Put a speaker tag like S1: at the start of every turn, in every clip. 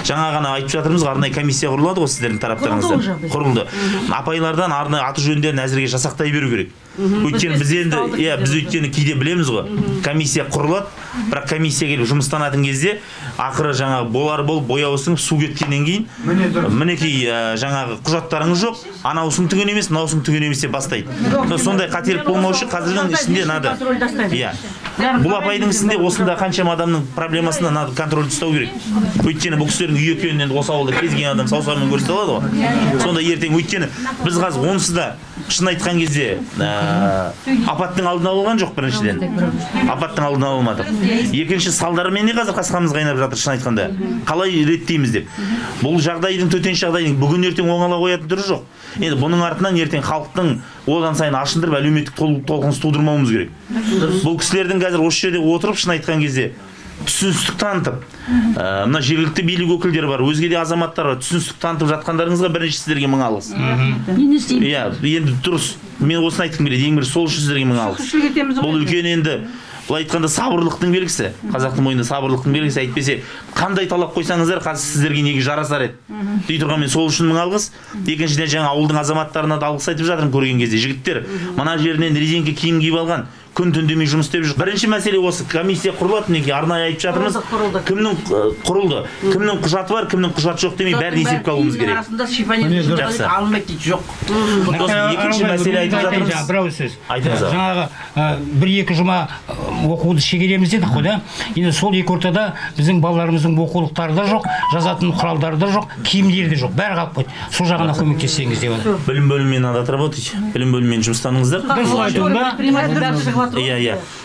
S1: жаңа ғана айтып жатырмыз, арнайы комиссия құрылады ғой сіздердің тараптарыңыздан. Құрылды. Апайлардан арнайы аты жөндерін әзірге жасақтай беру керек. Өйткені біз енді, біз өйткені кейде білеміз ғой, комиссия құрылады, бірақ комиссия келіп жұмыстанатын кезде ақыры жаңағы болар болып бояуысың су кеткеннен кейін мінекей жаңағы құжаттарыңыз жоқ, анаусың түген емес, мынаусың түген емес деп бастайды. Сондай қателік болмау үшін қазірдің ішінде надо. Бұл апайдың ісінде осында қаншама адамның проблемасында надо контроль ұстау керек. Өйткені бұл кісілердің үй екенін осы ауылда кез келген адам саусағымен көрсете алады ғой. Сонда ертең өйткені біз қазір онсыз да шын айтқан кезде апаттың алдын алған жоқ біріншіден. Апаттың алдын алмадық. Екінші салдарымен не қазір қасқамыз қайнап жатыр шын айтқанда. Қалай реттейміз деп. Бұл жағдайдың төтенше жағдайдың бүгін ертең оңала қоятын түрі жоқ. Енді бұның артынан ертең халықтың одан сайын ашындырып әлеуметтік толқыныс тудырмауымыз керек. Бұл кісілердің қазір осы жерде отырып шын айтқан кезде түсіністік танытып, мына жергілікті билік өкілдері бар, өзге де азаматтар бар, түсіністік танытып жатқандарыңызға бірінші сіздерге мың алғыс. Енді дұрыс. Мен осыны айтқым келеді, ең бірінші сол үшін сіздерге мың алғыс. Бұл үлкен енді былай айтқанда сабырлықтың белгісі. Қазақтың мойнында сабырлықтың белгісі. Әйтпесе қандай талап қойсаңыздар, қазір сіздерге неге жарасар еді. Дей тұрған мен сол үшін мың алғыс. Екіншіден жаңа ауылдың азаматтарына да алғыс айтып жатырмын көрген кезде. Жігіттер мына жерінен резинка киім киіп алған, күн түндемей жұмыс істеп жүр. Бірінші мәселе осы, комиссия құрылады, неге арнайы айтып жатырмыз. Кімнің құрылды, кімнің құжаты бар, кімнің құжаты жоқ демей бәрін есепке алуымыз керек.
S2: Арасында шипанет алынбайды дейді жоқ.
S1: Екінші мәселе айтып жатырмыз.
S3: Бірау сөз. Жаңағы бір-екі жұма оқуды шегереміз дедік қой, да? Енді сол екі ортада біздің балаларымыздың оқулықтары да жоқ, жазатын құралдары да жоқ, киімдері де жоқ, бәрі қалып қойды. Сол жағына көмектессеңіз деп отыр.
S1: Білім бөлімімен надо отработать. Білім бөлімімен жұмыстаныңыздар.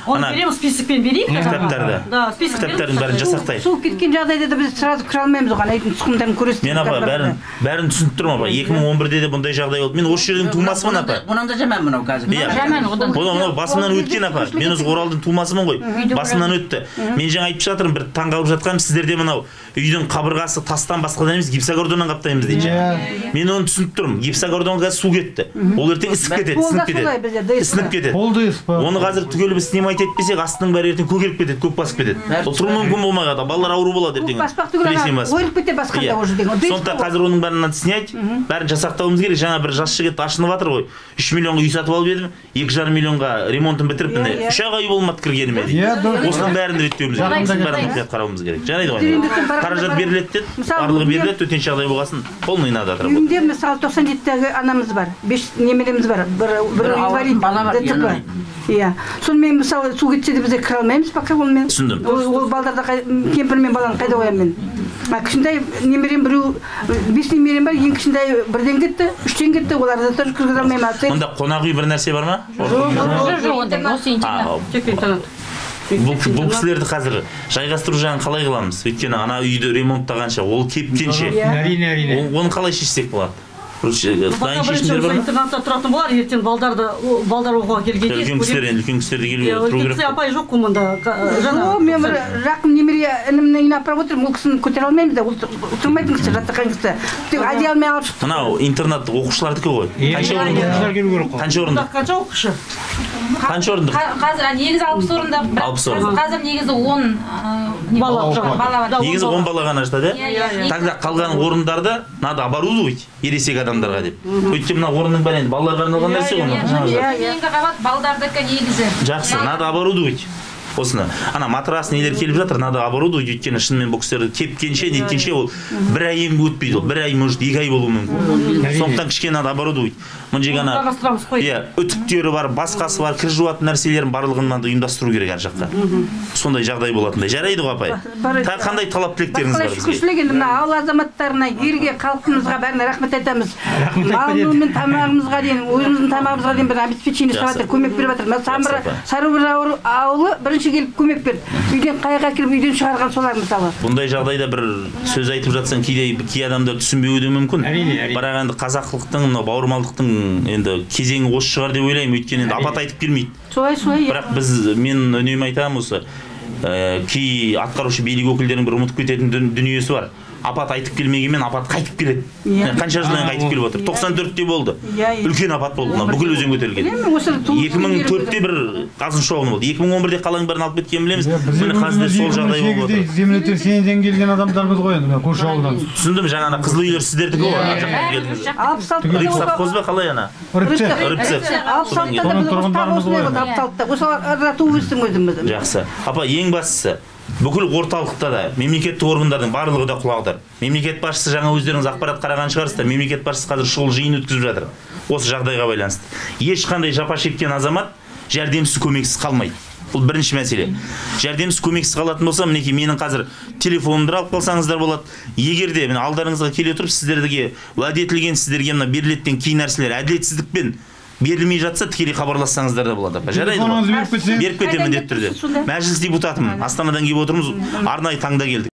S2: Оны береміз, списокпен берейік.
S1: Кітаптарды. Кітаптардың бәрін жасақтайық.
S4: Су кеткен жағдайда да біз сразу кіре алмаймыз оған, айтын тұқымдарын көресіз.
S1: Мен апа, бәрін түсініп тұрмын апа. 2011-де де бұндай жағдай болды. Мен осы жердің тумасымын апа.
S2: Бұнан да жаман мынау қазір.
S1: Бұнау басымнан өткен апа. Мен осы Оралдың тумасымын ғой. Басымнан өтті. Мен жаңа айтып жатырмын, бір таңғалып жатқаным, сіздерде мынау үйдің қабырғасы тастан басқадан емес, гипсокартоннан қаптаймыз дейді. Мен оны түсініп тұрмын. Гипсокартонға су кетті. Ол ертең ісіп кетеді, ісініп кетеді. Оны қазір түгелі біз снимать етпесек, астының бәрі ертең көгеріп кетеді, көк басып кетеді. Тұру мүмкін болмай қалады, балалар ауру болады ертең.
S4: Ойылып кетеді басқанда уже деген.
S1: Сондықтан қазір оның бәрін снять, бәрін жасақтауымыз керек. Жаңа бір жас жігіт ашынып жатыр ғой. 3 миллионға үй сатып алып едім, 2,5 миллионға ремонтын бітіріп, 3 ай болмады кіргеніме дейді. Осының бәрін реттеуіміз керек, бәрін мұқият қарауымыз керек. Жарайды ғой. Қаражат беріледі деді, барлығы беріледі, төтенше жағдай болғасын, полный надо отработать.
S4: Үйімде мысалы 97-тегі анамыз бар, 5 немереміз бар, бір инвалид, ДЦП. Иә. Сонымен мысалы су кетсе де бізде кіре алмаймыз пока онымен.
S1: Түсіндім.
S4: Ол балдарды кемпір мен баланы қайда қоямын мен? Кішкентай немерем біреу 5 немерем бар, ең кішкентай 1-ден кетті, 3-тен кетті, оларды да кіргізе алмаймын.
S1: Онда қонақ үй бір нәрсе бар ма? Бұл кісілерді қазір жайғастыру жағын қалай қыламыз? Өйткені ана үйді ремонттағанша, ол кепкенше, оны қалай шешсек болады? Дайын шешімдер бар ма?
S2: Интернатта тұратын болар, ертең балдар оқуға келгенде.
S1: Үлкен кісілерді келуге тұру керек.
S2: Үлкен апай жоқ қой мұнда.
S4: Мен бір жақын немере інімнің үйіне апарып отырмын, ол кісіні көтере алмаймыз да, отырмайтын кісі, жаттаған кісі. Одеялмен алып шықты.
S1: Мынау интернат оқушылардікі ғой. Қанша орындық?
S2: Қанша оқушы?
S1: Қанша орындық?
S5: Қазір негізі 60 орындық.
S1: 60 орындық.
S5: Қазір негізі 10 бала бар.
S1: Негізі 10 бала ғана жатады, тогда қалған орындарды надо оборудовать ересек адамдарға деп. Өйткені мына орынның бәрі енді балаларға арналған нәрсе ғой.
S5: Кейінгі қабат балдардікі негізі.
S1: Жақсы, надо оборудовать. Осыны. Ана матрас нелер келіп жатыр, надо оборудовать, өйткені шынымен бұл кісілерді кепкенше, неткенше ол бір ай өтпейді, ол бір ай, может, 2 ай болуы мүмкін. Сондықтан кішкене надо оборудовать. Мына жерге ана үтіктері бар, басқасы бар, кір жуатын нәрселерін барлығын надо ұйымдастыру керек ар жаққа. Сондай жағдай болатындай. Жарайды ғой апай. Қандай талап тілектеріңіз бар бізге?
S4: Шүкіршілік енді мына ауыл азаматтарына, елге, халқымызға бәріне рахмет айтамыз. Малымыз мен тамағымызға дейін, өзіміздің тамағымызға дейін бір обеспечение жасап жатыр, көмек беріп жатыр. Сарыбір ауылы бірінші келіп көмек берді. Үйден қайға кіріп үйден шығарған солар мысалы.
S1: Бұндай жағдайда бір сөз айтып жатсаң кей адамдар түсінбеуі де мүмкін. Бірақ енді қазақылықтың, бауырмалдықтың енді кезеңі осы шығар деп ойлаймын, өйткені енді апат айтып келмейді. Бірақ мен үнемі айтамын осы, кей атқарушы билік өкілдерінің бір ұмытып кететін дүниесі бар. апат айтып келмегенмен апат қайтып келеді. Қанша жылдан қайтып келіп отыр. 94-те болды. Үлкен апат болды. Бүкіл өзен көтерілген. 2004-те бір қазын шоғын болды. 2011-де қаланың бәрін алып кеткен білеміз. Міне қазір сол жағдай болып отыр.
S6: Землетер сенеден келген адамдармыз ғой енді көрші ауылдан.
S1: Түсіндім, жаңа қызыл үйлер сіздердікі ғой. Рыбсовхоз ба қалай ана? Рыбцех. Жақсы. Апа, ең бастысы бүкіл орталықта да мемлекеттік органдардың барлығы да құлағдар. Мемлекет басшысы жаңа өздеріңіз ақпарат қараған шығарсыздар. Мемлекет басшысы қазір шұғыл жиын өткізіп жатыр. Осы жағдайға байланысты. Ешқандай жапа шеккен азамат жәрдемсіз көмексіз қалмайды. Бұл бірінші мәселе. Жәрдемсіз көмексіз қалатын болса, мінекей менің қазір телефонымды алып қалсаңыздар болады. Егер де мен алдарыңызға келе тұрып сіздерге уәде етілген сіздерге мына берілетін кей нәрселер әділетсіздікпен берілмей жатса тікелей хабарлассаңыздар да болады. Жарайды ма? Беріп кетемін міндетті түрде. Мәжіліс депутатымын. Астанадан келіп отырмыз. Арнайы таңда келдік.